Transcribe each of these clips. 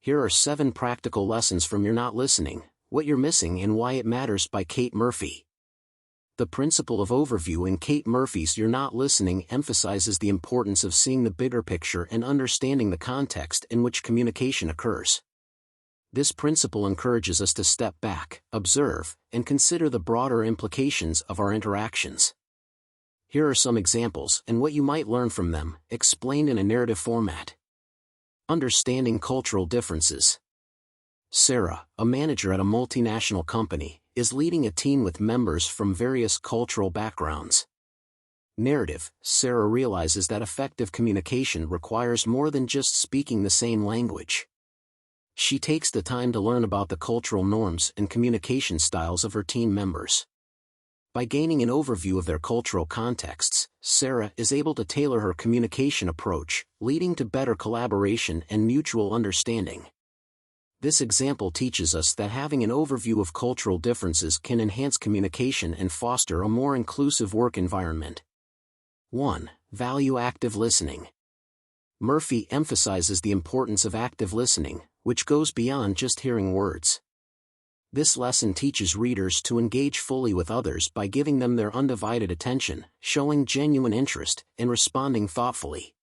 Here are 7 practical lessons from You're Not Listening, What You're Missing and Why It Matters by Kate Murphy. The principle of overview in Kate Murphy's You're Not Listening emphasizes the importance of seeing the bigger picture and understanding the context in which communication occurs. This principle encourages us to step back, observe, and consider the broader implications of our interactions. Here are some examples and what you might learn from them, explained in a narrative format. Understanding cultural differences. Sarah, a manager at a multinational company, is leading a team with members from various cultural backgrounds. Narrative: Sarah realizes that effective communication requires more than just speaking the same language. She takes the time to learn about the cultural norms and communication styles of her team members. By gaining an overview of their cultural contexts, Sarah is able to tailor her communication approach, leading to better collaboration and mutual understanding. This example teaches us that having an overview of cultural differences can enhance communication and foster a more inclusive work environment. 1. Value active listening. Murphy emphasizes the importance of active listening, which goes beyond just hearing words. This lesson teaches readers to engage fully with others by giving them their undivided attention, showing genuine interest, and responding thoughtfully.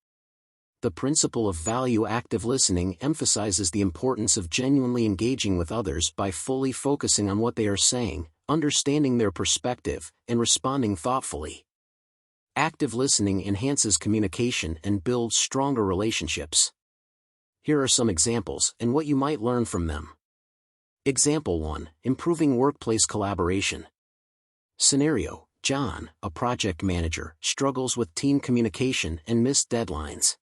The principle of value-active listening emphasizes the importance of genuinely engaging with others by fully focusing on what they are saying, understanding their perspective, and responding thoughtfully. Active listening enhances communication and builds stronger relationships. Here are some examples and what you might learn from them. Example 1. Improving workplace collaboration. Scenario: John, a project manager, struggles with team communication and missed deadlines.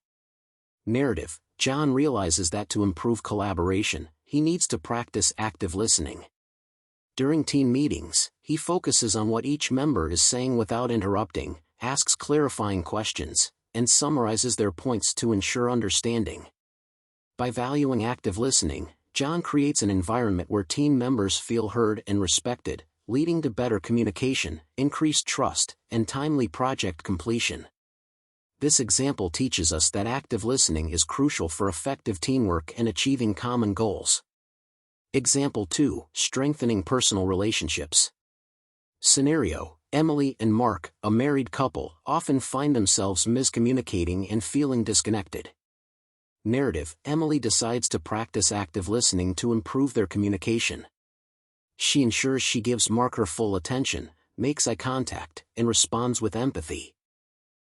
Narrative: John realizes that to improve collaboration, he needs to practice active listening. During team meetings, he focuses on what each member is saying without interrupting, asks clarifying questions, and summarizes their points to ensure understanding. By valuing active listening, John creates an environment where team members feel heard and respected, leading to better communication, increased trust, and timely project completion. This example teaches us that active listening is crucial for effective teamwork and achieving common goals. Example 2. Strengthening personal relationships. Scenario: Emily and Mark, a married couple, often find themselves miscommunicating and feeling disconnected. Narrative: Emily decides to practice active listening to improve their communication. She ensures she gives Mark her full attention, makes eye contact, and responds with empathy.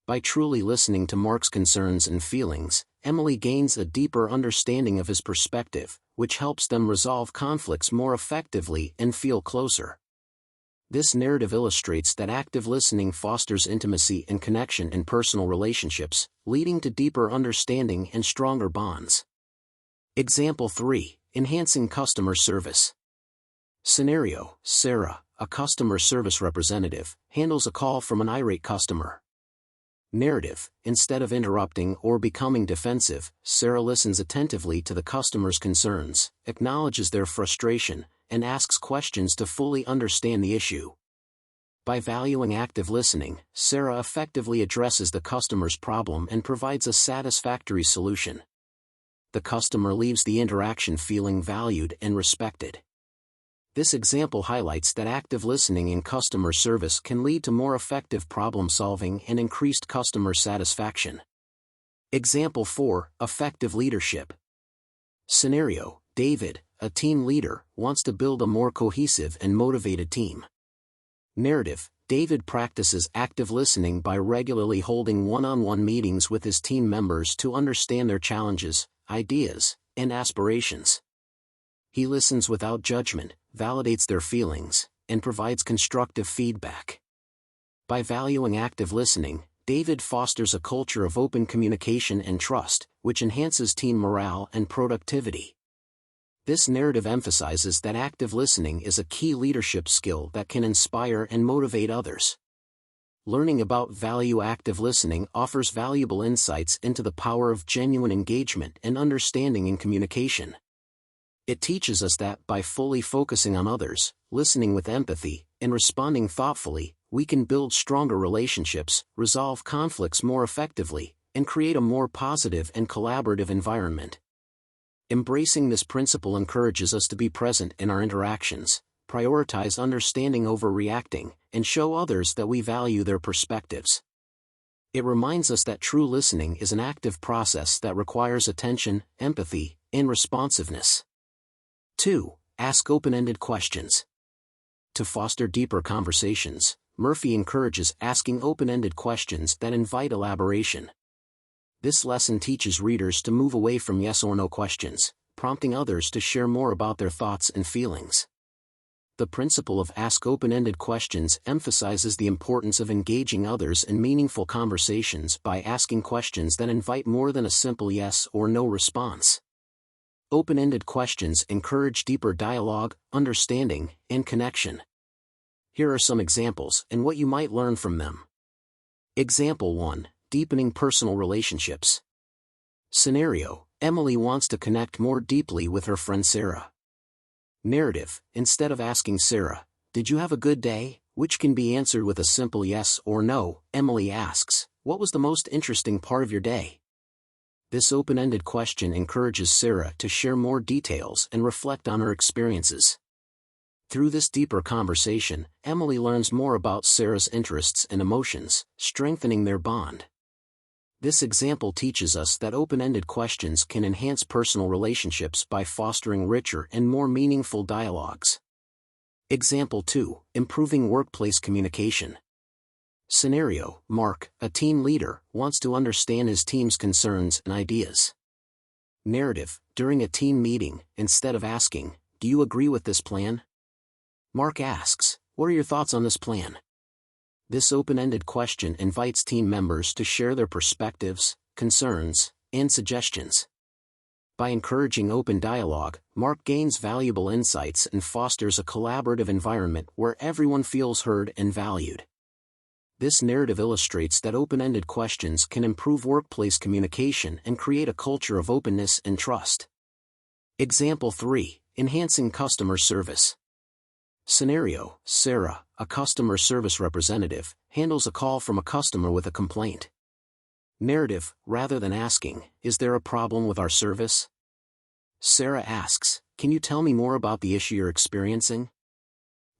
By truly listening to Mark's concerns and feelings, Emily gains a deeper understanding of his perspective, which helps them resolve conflicts more effectively and feel closer. This narrative illustrates that active listening fosters intimacy and connection in personal relationships, leading to deeper understanding and stronger bonds. Example 3. Enhancing customer service. Scenario: Sarah, a customer service representative, handles a call from an irate customer. Narrative: Instead of interrupting or becoming defensive, Sarah listens attentively to the customer's concerns, acknowledges their frustration, and asks questions to fully understand the issue. By valuing active listening, Sarah effectively addresses the customer's problem and provides a satisfactory solution. The customer leaves the interaction feeling valued and respected. This example highlights that active listening in customer service can lead to more effective problem-solving and increased customer satisfaction. Example 4. Effective leadership. Scenario: David, a team leader, wants to build a more cohesive and motivated team. Narrative: David practices active listening by regularly holding one-on-one meetings with his team members to understand their challenges, ideas, and aspirations. He listens without judgment, validates their feelings, and provides constructive feedback. By valuing active listening, David fosters a culture of open communication and trust, which enhances team morale and productivity. This narrative emphasizes that active listening is a key leadership skill that can inspire and motivate others. Learning about value-active listening offers valuable insights into the power of genuine engagement and understanding in communication. It teaches us that by fully focusing on others, listening with empathy, and responding thoughtfully, we can build stronger relationships, resolve conflicts more effectively, and create a more positive and collaborative environment. Embracing this principle encourages us to be present in our interactions, prioritize understanding over reacting, and show others that we value their perspectives. It reminds us that true listening is an active process that requires attention, empathy, and responsiveness. 2. Ask open-ended questions. To foster deeper conversations, Murphy encourages asking open-ended questions that invite elaboration. This lesson teaches readers to move away from yes or no questions, prompting others to share more about their thoughts and feelings. The principle of ask open-ended questions emphasizes the importance of engaging others in meaningful conversations by asking questions that invite more than a simple yes or no response. Open-ended questions encourage deeper dialogue, understanding, and connection. Here are some examples and what you might learn from them. Example 1. Deepening personal relationships. Scenario: Emily wants to connect more deeply with her friend Sarah. Narrative: instead of asking Sarah, "Did you have a good day?" which can be answered with a simple yes or no, Emily asks, "What was the most interesting part of your day?" This open-ended question encourages Sarah to share more details and reflect on her experiences. Through this deeper conversation, Emily learns more about Sarah's interests and emotions, strengthening their bond. This example teaches us that open-ended questions can enhance personal relationships by fostering richer and more meaningful dialogues. Example 2. Improving workplace communication. Scenario: Mark, a team leader, wants to understand his team's concerns and ideas. Narrative: during a team meeting, instead of asking, "Do you agree with this plan?" Mark asks, "What are your thoughts on this plan?" This open-ended question invites team members to share their perspectives, concerns, and suggestions. By encouraging open dialogue, Mark gains valuable insights and fosters a collaborative environment where everyone feels heard and valued. This narrative illustrates that open-ended questions can improve workplace communication and create a culture of openness and trust. Example 3. Enhancing customer service. Scenario: Sarah, a customer service representative, handles a call from a customer with a complaint. Narrative: rather than asking, "Is there a problem with our service?" Sarah asks, "Can you tell me more about the issue you're experiencing?"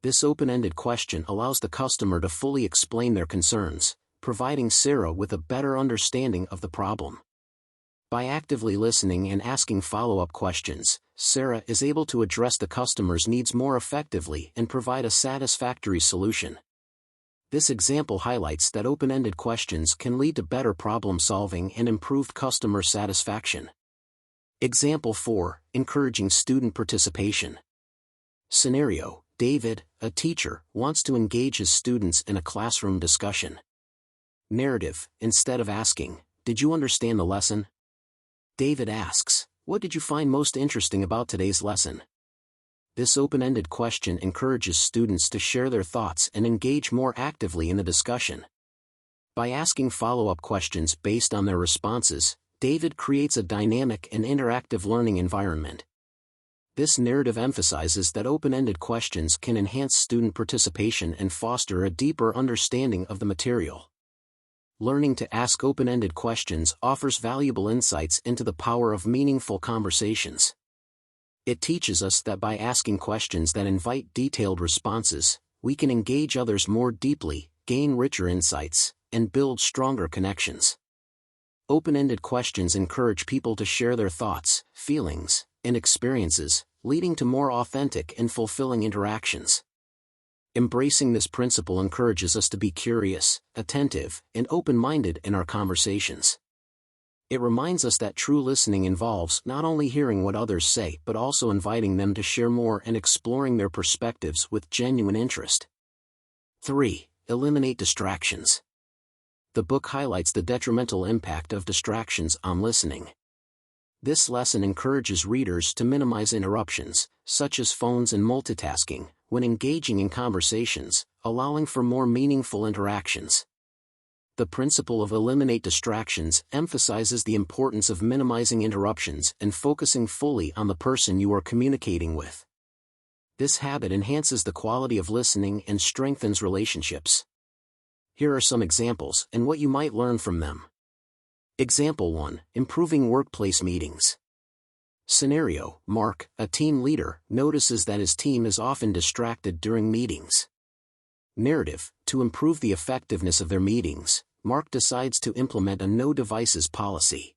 This open-ended question allows the customer to fully explain their concerns, providing Sarah with a better understanding of the problem. By actively listening and asking follow-up questions, Sarah is able to address the customer's needs more effectively and provide a satisfactory solution. This example highlights that open-ended questions can lead to better problem-solving and improved customer satisfaction. Example 4. Encouraging student participation. Scenario: David, a teacher, wants to engage his students in a classroom discussion. Narrative: instead of asking, "Did you understand the lesson?" David asks, "What did you find most interesting about today's lesson?" This open-ended question encourages students to share their thoughts and engage more actively in the discussion. By asking follow-up questions based on their responses, David creates a dynamic and interactive learning environment. This narrative emphasizes that open-ended questions can enhance student participation and foster a deeper understanding of the material. Learning to ask open-ended questions offers valuable insights into the power of meaningful conversations. It teaches us that by asking questions that invite detailed responses, we can engage others more deeply, gain richer insights, and build stronger connections. Open-ended questions encourage people to share their thoughts, feelings, and experiences, leading to more authentic and fulfilling interactions. Embracing this principle encourages us to be curious, attentive, and open-minded in our conversations. It reminds us that true listening involves not only hearing what others say but also inviting them to share more and exploring their perspectives with genuine interest. 3. Eliminate distractions. The book highlights the detrimental impact of distractions on listening. This lesson encourages readers to minimize interruptions, such as phones and multitasking, when engaging in conversations, allowing for more meaningful interactions. The principle of eliminate distractions emphasizes the importance of minimizing interruptions and focusing fully on the person you are communicating with. This habit enhances the quality of listening and strengthens relationships. Here are some examples and what you might learn from them. Example 1. Improving workplace meetings. Scenario: Mark, a team leader, notices that his team is often distracted during meetings. Narrative: to improve the effectiveness of their meetings, Mark decides to implement a no devices policy.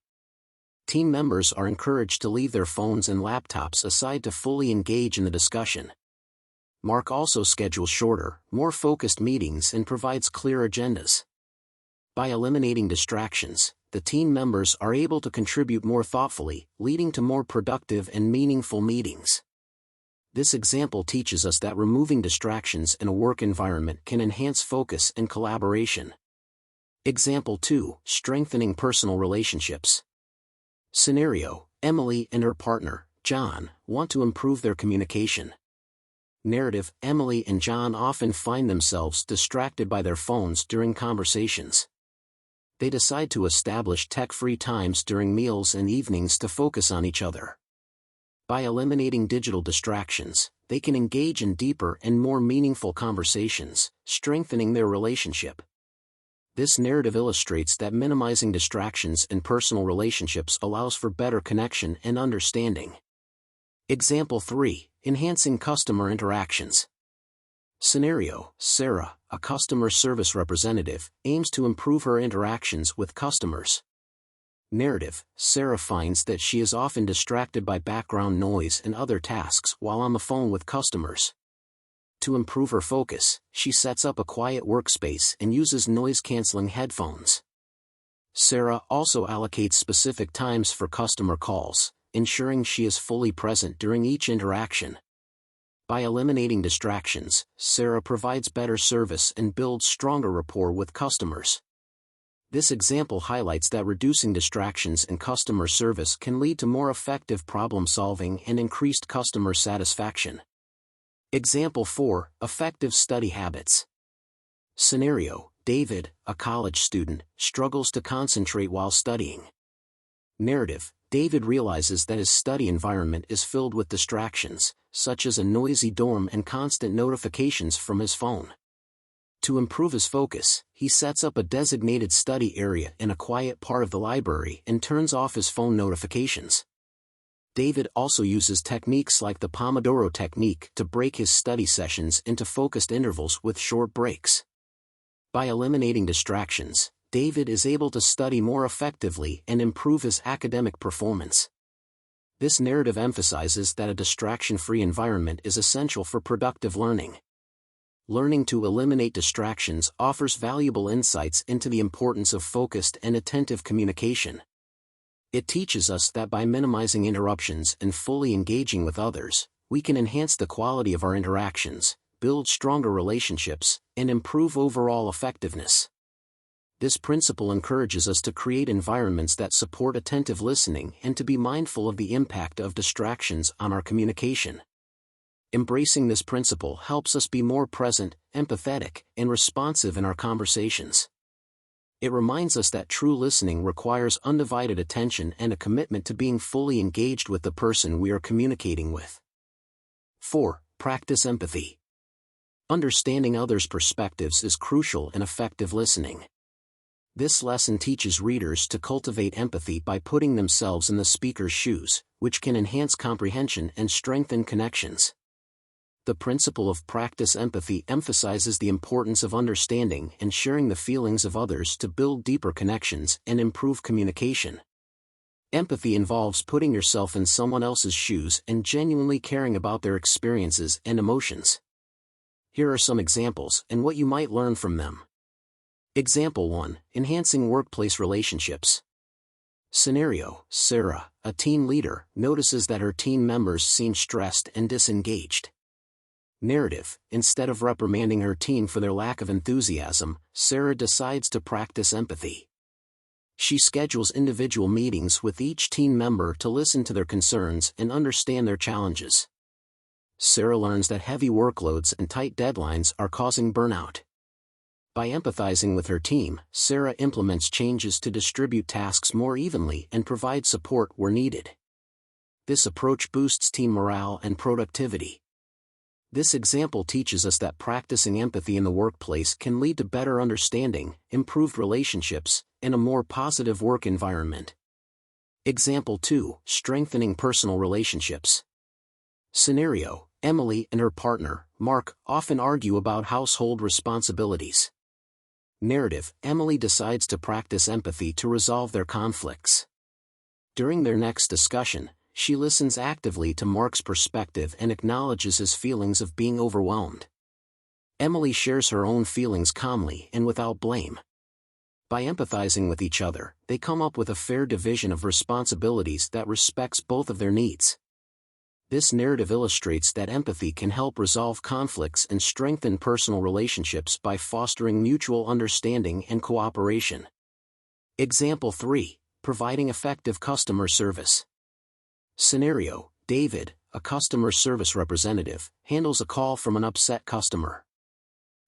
Team members are encouraged to leave their phones and laptops aside to fully engage in the discussion. Mark also schedules shorter, more focused meetings and provides clear agendas. By eliminating distractions, the team members are able to contribute more thoughtfully, leading to more productive and meaningful meetings. This example teaches us that removing distractions in a work environment can enhance focus and collaboration. Example 2: strengthening personal relationships. Scenario: Emily and her partner, John, want to improve their communication. Narrative: Emily and John often find themselves distracted by their phones during conversations. They decide to establish tech-free times during meals and evenings to focus on each other. By eliminating digital distractions, they can engage in deeper and more meaningful conversations, strengthening their relationship. This narrative illustrates that minimizing distractions in personal relationships allows for better connection and understanding. Example 3: enhancing customer interactions. Scenario: Sarah, a customer service representative, aims to improve her interactions with customers. Narrative: Sarah finds that she is often distracted by background noise and other tasks while on the phone with customers. To improve her focus, she sets up a quiet workspace and uses noise-canceling headphones. Sarah also allocates specific times for customer calls, ensuring she is fully present during each interaction. By eliminating distractions, Sarah provides better service and builds stronger rapport with customers. This example highlights that reducing distractions in customer service can lead to more effective problem-solving and increased customer satisfaction. Example 4: effective study habits. Scenario: David, a college student, struggles to concentrate while studying. Narrative: David realizes that his study environment is filled with distractions, such as a noisy dorm and constant notifications from his phone. To improve his focus, he sets up a designated study area in a quiet part of the library and turns off his phone notifications. David also uses techniques like the Pomodoro technique to break his study sessions into focused intervals with short breaks. By eliminating distractions, David is able to study more effectively and improve his academic performance. This narrative emphasizes that a distraction-free environment is essential for productive learning. Learning to eliminate distractions offers valuable insights into the importance of focused and attentive communication. It teaches us that by minimizing interruptions and fully engaging with others, we can enhance the quality of our interactions, build stronger relationships, and improve overall effectiveness. This principle encourages us to create environments that support attentive listening and to be mindful of the impact of distractions on our communication. Embracing this principle helps us be more present, empathetic, and responsive in our conversations. It reminds us that true listening requires undivided attention and a commitment to being fully engaged with the person we are communicating with. 4. Practice empathy. Understanding others' perspectives is crucial in effective listening. This lesson teaches readers to cultivate empathy by putting themselves in the speaker's shoes, which can enhance comprehension and strengthen connections. The principle of practice empathy emphasizes the importance of understanding and sharing the feelings of others to build deeper connections and improve communication. Empathy involves putting yourself in someone else's shoes and genuinely caring about their experiences and emotions. Here are some examples and what you might learn from them. Example 1: enhancing workplace relationships. Scenario: Sarah, a team leader, notices that her team members seem stressed and disengaged. Narrative: instead of reprimanding her team for their lack of enthusiasm, Sarah decides to practice empathy. She schedules individual meetings with each team member to listen to their concerns and understand their challenges. Sarah learns that heavy workloads and tight deadlines are causing burnout. By empathizing with her team, Sarah implements changes to distribute tasks more evenly and provide support where needed. This approach boosts team morale and productivity. This example teaches us that practicing empathy in the workplace can lead to better understanding, improved relationships, and a more positive work environment. Example 2. Strengthening personal relationships. Scenario: Emily and her partner, Mark, often argue about household responsibilities. Narrative: Emily decides to practice empathy to resolve their conflicts. During their next discussion, she listens actively to Mark's perspective and acknowledges his feelings of being overwhelmed. Emily shares her own feelings calmly and without blame. By empathizing with each other, they come up with a fair division of responsibilities that respects both of their needs. This narrative illustrates that empathy can help resolve conflicts and strengthen personal relationships by fostering mutual understanding and cooperation. Example 3. Providing effective customer service. Scenario: David, a customer service representative, handles a call from an upset customer.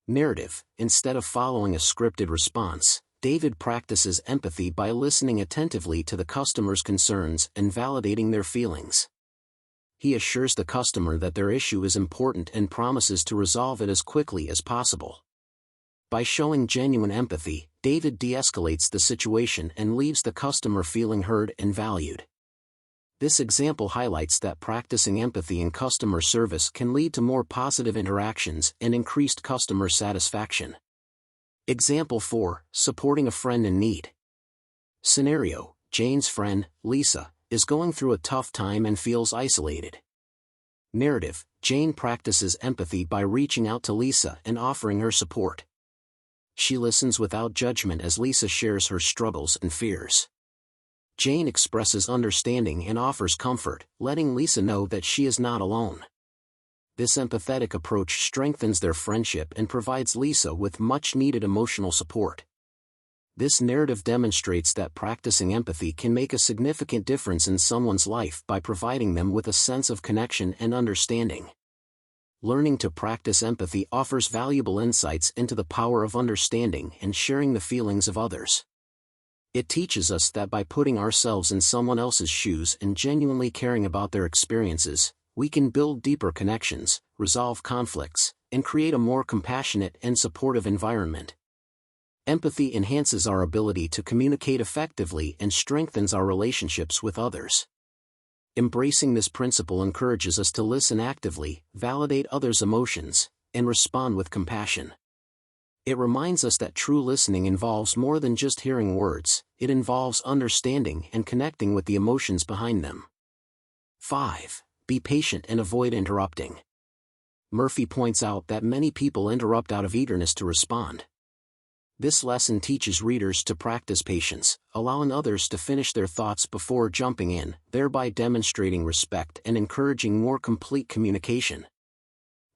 Narrative: Instead of following a scripted response, David practices empathy by listening attentively to the customer's concerns and validating their feelings. He assures the customer that their issue is important and promises to resolve it as quickly as possible. By showing genuine empathy, David de-escalates the situation and leaves the customer feeling heard and valued. This example highlights that practicing empathy in customer service can lead to more positive interactions and increased customer satisfaction. Example 4. Supporting a friend in need. Scenario: Jane's friend, Lisa, is going through a tough time and feels isolated. Narrative: Jane practices empathy by reaching out to Lisa and offering her support. She listens without judgment as Lisa shares her struggles and fears. Jane expresses understanding and offers comfort, letting Lisa know that she is not alone. This empathetic approach strengthens their friendship and provides Lisa with much-needed emotional support. This narrative demonstrates that practicing empathy can make a significant difference in someone's life by providing them with a sense of connection and understanding. Learning to practice empathy offers valuable insights into the power of understanding and sharing the feelings of others. It teaches us that by putting ourselves in someone else's shoes and genuinely caring about their experiences, we can build deeper connections, resolve conflicts, and create a more compassionate and supportive environment. Empathy enhances our ability to communicate effectively and strengthens our relationships with others. Embracing this principle encourages us to listen actively, validate others' emotions, and respond with compassion. It reminds us that true listening involves more than just hearing words, it involves understanding and connecting with the emotions behind them. 5. Be patient and avoid interrupting. Murphy points out that many people interrupt out of eagerness to respond. This lesson teaches readers to practice patience, allowing others to finish their thoughts before jumping in, thereby demonstrating respect and encouraging more complete communication.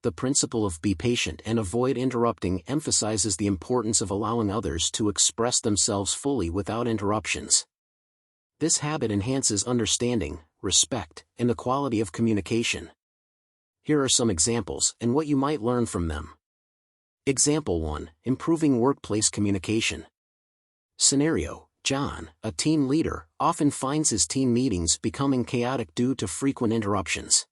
The principle of be patient and avoid interrupting emphasizes the importance of allowing others to express themselves fully without interruptions. This habit enhances understanding, respect, and the quality of communication. Here are some examples and what you might learn from them. Example 1. Improving workplace communication. Scenario: John, a team leader, often finds his team meetings becoming chaotic due to frequent interruptions.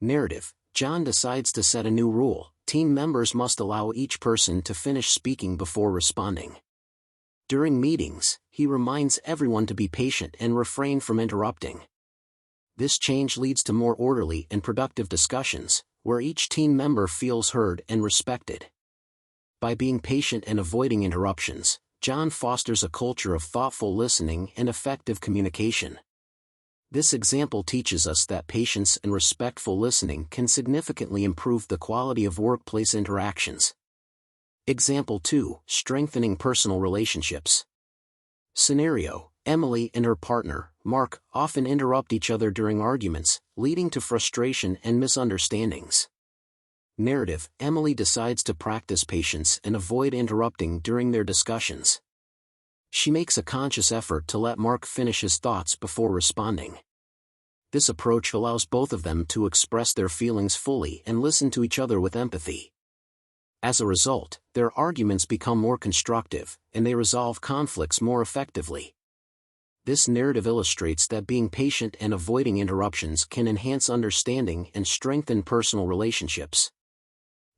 Narrative: John decides to set a new rule: team members must allow each person to finish speaking before responding. During meetings, he reminds everyone to be patient and refrain from interrupting. This change leads to more orderly and productive discussions, where each team member feels heard and respected. By being patient and avoiding interruptions, John fosters a culture of thoughtful listening and effective communication. This example teaches us that patience and respectful listening can significantly improve the quality of workplace interactions. Example 2. Strengthening personal relationships. Scenario: Emily and her partner, Mark, often interrupt each other during arguments, leading to frustration and misunderstandings. Narrative: Emily decides to practice patience and avoid interrupting during their discussions. She makes a conscious effort to let Mark finish his thoughts before responding. This approach allows both of them to express their feelings fully and listen to each other with empathy. As a result, their arguments become more constructive, and they resolve conflicts more effectively. This narrative illustrates that being patient and avoiding interruptions can enhance understanding and strengthen personal relationships.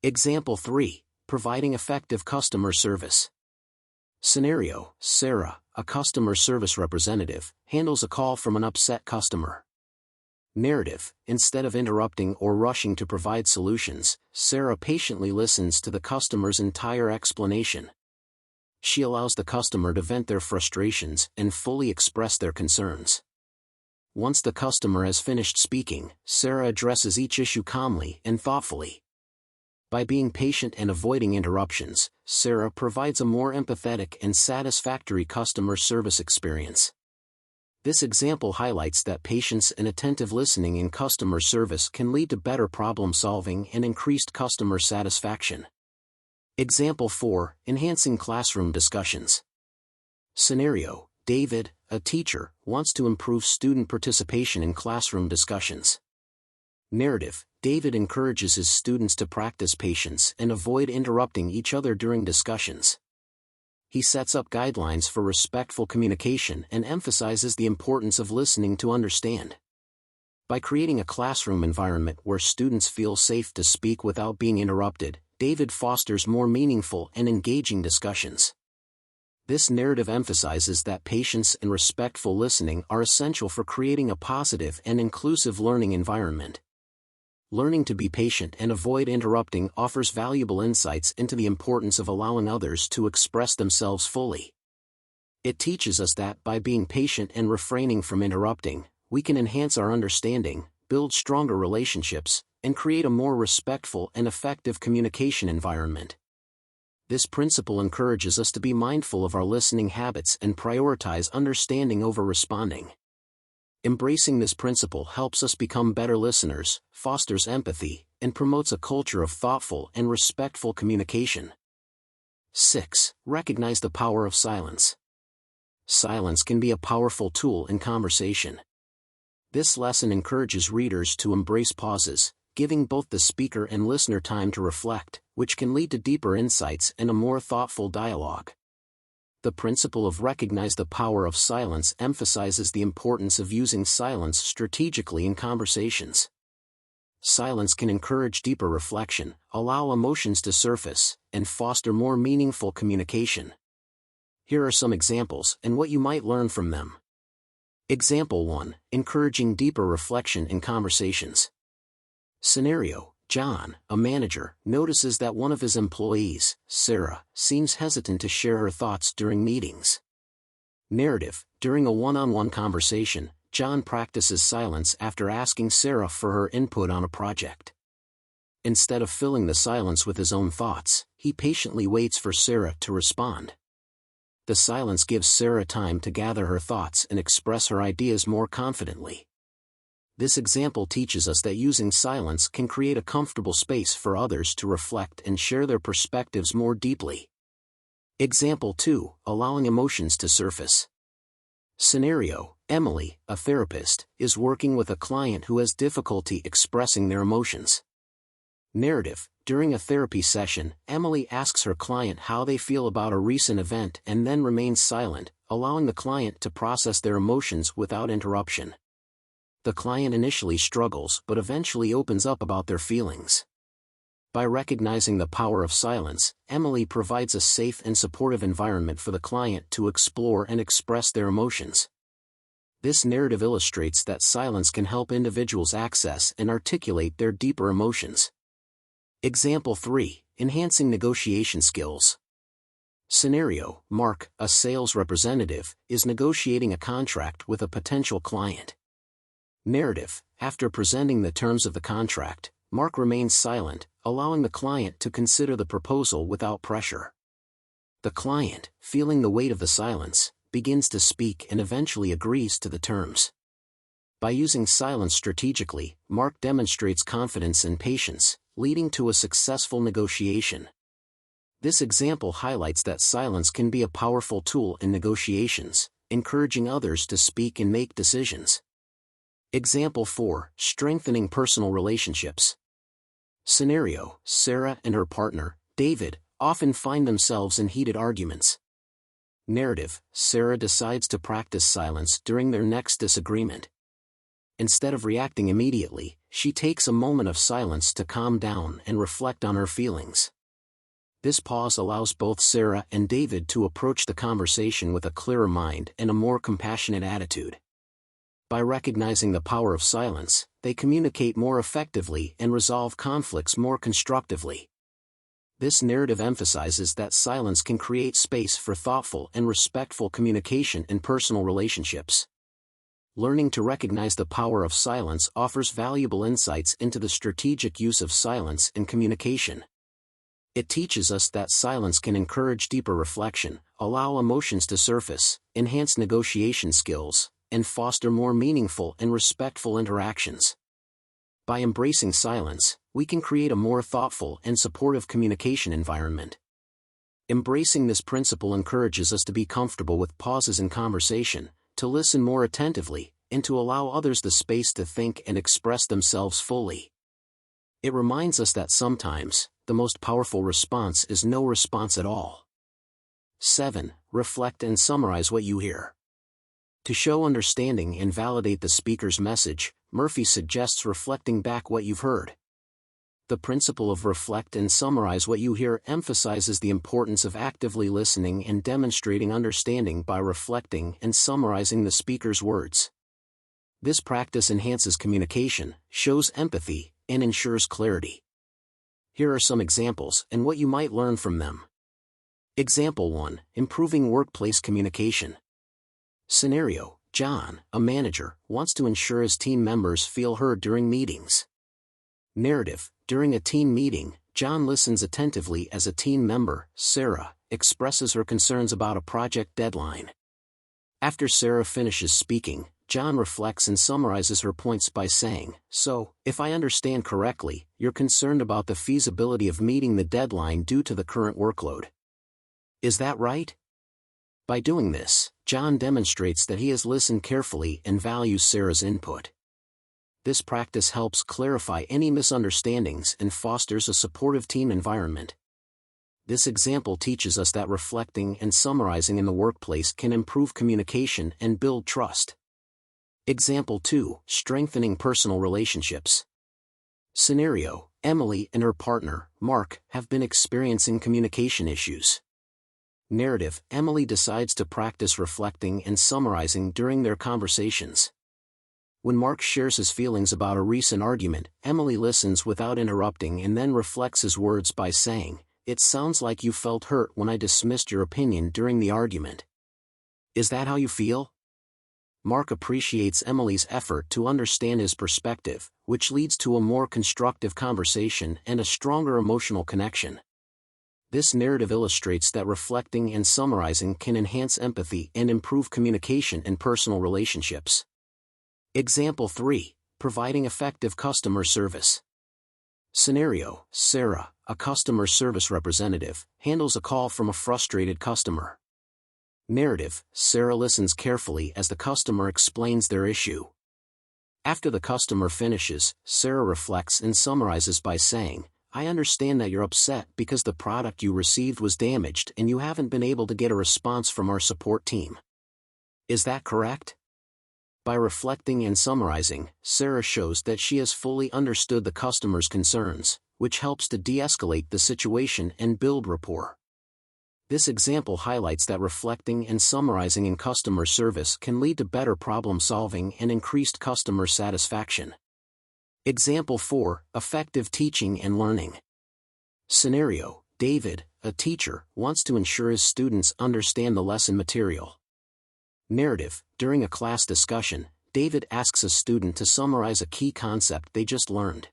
Example 3. Providing effective customer service. Scenario: Sarah, a customer service representative, handles a call from an upset customer. Narrative: instead of interrupting or rushing to provide solutions, Sarah patiently listens to the customer's entire explanation. She allows the customer to vent their frustrations and fully express their concerns. Once the customer has finished speaking, Sarah addresses each issue calmly and thoughtfully. By being patient and avoiding interruptions, Sarah provides a more empathetic and satisfactory customer service experience. This example highlights that patience and attentive listening in customer service can lead to better problem-solving and increased customer satisfaction. Example 4. Enhancing classroom discussions. Scenario: David, a teacher, wants to improve student participation in classroom discussions. Narrative: David encourages his students to practice patience and avoid interrupting each other during discussions. He sets up guidelines for respectful communication and emphasizes the importance of listening to understand. By creating a classroom environment where students feel safe to speak without being interrupted, David fosters more meaningful and engaging discussions. This narrative emphasizes that patience and respectful listening are essential for creating a positive and inclusive learning environment. Learning to be patient and avoid interrupting offers valuable insights into the importance of allowing others to express themselves fully. It teaches us that by being patient and refraining from interrupting, we can enhance our understanding, build stronger relationships, and create a more respectful and effective communication environment. This principle encourages us to be mindful of our listening habits and prioritize understanding over responding. Embracing this principle helps us become better listeners, fosters empathy, and promotes a culture of thoughtful and respectful communication. 6. Recognize the power of silence. Silence can be a powerful tool in conversation. This lesson encourages readers to embrace pauses, giving both the speaker and listener time to reflect, which can lead to deeper insights and a more thoughtful dialogue. The principle of recognize the power of silence emphasizes the importance of using silence strategically in conversations. Silence can encourage deeper reflection, allow emotions to surface, and foster more meaningful communication. Here are some examples and what you might learn from them. Example 1. Encouraging deeper reflection in conversations. Scenario: John, a manager, notices that one of his employees, Sarah, seems hesitant to share her thoughts during meetings. Narrative: during a one-on-one conversation, John practices silence after asking Sarah for her input on a project. Instead of filling the silence with his own thoughts, he patiently waits for Sarah to respond. The silence gives Sarah time to gather her thoughts and express her ideas more confidently. This example teaches us that using silence can create a comfortable space for others to reflect and share their perspectives more deeply. Example 2. Allowing emotions to surface. Scenario: Emily, a therapist, is working with a client who has difficulty expressing their emotions. Narrative: during a therapy session, Emily asks her client how they feel about a recent event and then remains silent, allowing the client to process their emotions without interruption. The client initially struggles but eventually opens up about their feelings. By recognizing the power of silence, Emily provides a safe and supportive environment for the client to explore and express their emotions. This narrative illustrates that silence can help individuals access and articulate their deeper emotions. Example 3. Enhancing negotiation skills. Scenario: Mark, a sales representative, is negotiating a contract with a potential client. Narrative: after presenting the terms of the contract, Mark remains silent, allowing the client to consider the proposal without pressure. The client, feeling the weight of the silence, begins to speak and eventually agrees to the terms. By using silence strategically, Mark demonstrates confidence and patience, leading to a successful negotiation. This example highlights that silence can be a powerful tool in negotiations, encouraging others to speak and make decisions. Example 4. Strengthening personal relationships. Scenario: Sarah and her partner, David, often find themselves in heated arguments. Narrative: Sarah decides to practice silence during their next disagreement. Instead of reacting immediately, she takes a moment of silence to calm down and reflect on her feelings. This pause allows both Sarah and David to approach the conversation with a clearer mind and a more compassionate attitude. By recognizing the power of silence, they communicate more effectively and resolve conflicts more constructively. This narrative emphasizes that silence can create space for thoughtful and respectful communication in personal relationships. Learning to recognize the power of silence offers valuable insights into the strategic use of silence in communication. It teaches us that silence can encourage deeper reflection, allow emotions to surface, enhance negotiation skills, and foster more meaningful and respectful interactions. By embracing silence, we can create a more thoughtful and supportive communication environment. Embracing this principle encourages us to be comfortable with pauses in conversation, to listen more attentively, and to allow others the space to think and express themselves fully. It reminds us that sometimes, the most powerful response is no response at all. 7. Reflect and summarize what you hear. To show understanding and validate the speaker's message, Murphy suggests reflecting back what you've heard. The principle of reflect and summarize what you hear emphasizes the importance of actively listening and demonstrating understanding by reflecting and summarizing the speaker's words. This practice enhances communication, shows empathy, and ensures clarity. Here are some examples and what you might learn from them. Example 1. Improving workplace communication. Scenario: John, a manager, wants to ensure his team members feel heard during meetings. Narrative: during a team meeting, John listens attentively as a team member, Sarah, expresses her concerns about a project deadline. After Sarah finishes speaking, John reflects and summarizes her points by saying, "So, if I understand correctly, you're concerned about the feasibility of meeting the deadline due to the current workload. Is that right?" By doing this, John demonstrates that he has listened carefully and values Sarah's input. This practice helps clarify any misunderstandings and fosters a supportive team environment. This example teaches us that reflecting and summarizing in the workplace can improve communication and build trust. Example 2. Strengthening personal relationships. Scenario: Emily and her partner, Mark, have been experiencing communication issues. Narrative: Emily decides to practice reflecting and summarizing during their conversations. When Mark shares his feelings about a recent argument, Emily listens without interrupting and then reflects his words by saying, "It sounds like you felt hurt when I dismissed your opinion during the argument. Is that how you feel?" Mark appreciates Emily's effort to understand his perspective, which leads to a more constructive conversation and a stronger emotional connection. This narrative illustrates that reflecting and summarizing can enhance empathy and improve communication in personal relationships. Example 3. Providing effective customer service. Scenario: Sarah, a customer service representative, handles a call from a frustrated customer. Narrative: Sarah listens carefully as the customer explains their issue. After the customer finishes, Sarah reflects and summarizes by saying, "I understand that you're upset because the product you received was damaged and you haven't been able to get a response from our support team. Is that correct?" By reflecting and summarizing, Sarah shows that she has fully understood the customer's concerns, which helps to de-escalate the situation and build rapport. This example highlights that reflecting and summarizing in customer service can lead to better problem-solving and increased customer satisfaction. Example 4. Effective teaching and learning. Scenario: David, a teacher, wants to ensure his students understand the lesson material. Narrative: during a class discussion, David asks a student to summarize a key concept they just learned.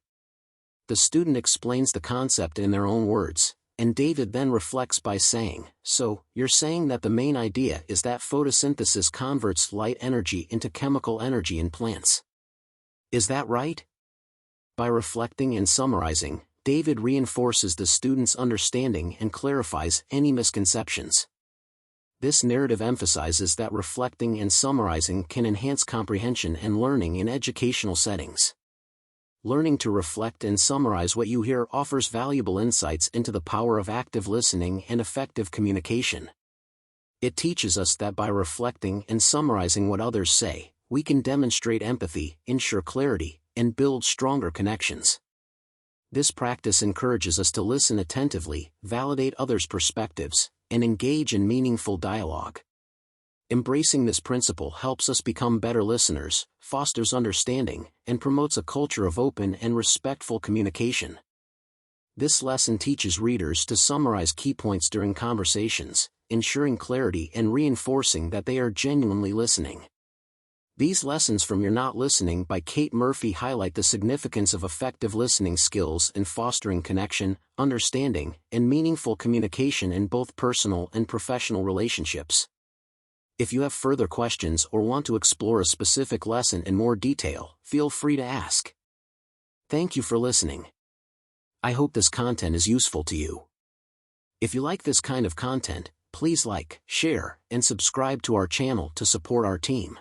The student explains the concept in their own words, and David then reflects by saying, "So, you're saying that the main idea is that photosynthesis converts light energy into chemical energy in plants. Is that right?" By reflecting and summarizing, David reinforces the student's understanding and clarifies any misconceptions. This narrative emphasizes that reflecting and summarizing can enhance comprehension and learning in educational settings. Learning to reflect and summarize what you hear offers valuable insights into the power of active listening and effective communication. It teaches us that by reflecting and summarizing what others say, we can demonstrate empathy, ensure clarity, and build stronger connections. This practice encourages us to listen attentively, validate others' perspectives, and engage in meaningful dialogue. Embracing this principle helps us become better listeners, fosters understanding, and promotes a culture of open and respectful communication. This lesson teaches readers to summarize key points during conversations, ensuring clarity and reinforcing that they are genuinely listening. These lessons from You're Not Listening by Kate Murphy highlight the significance of effective listening skills in fostering connection, understanding, and meaningful communication in both personal and professional relationships. If you have further questions or want to explore a specific lesson in more detail, feel free to ask. Thank you for listening. I hope this content is useful to you. If you like this kind of content, please like, share, and subscribe to our channel to support our team.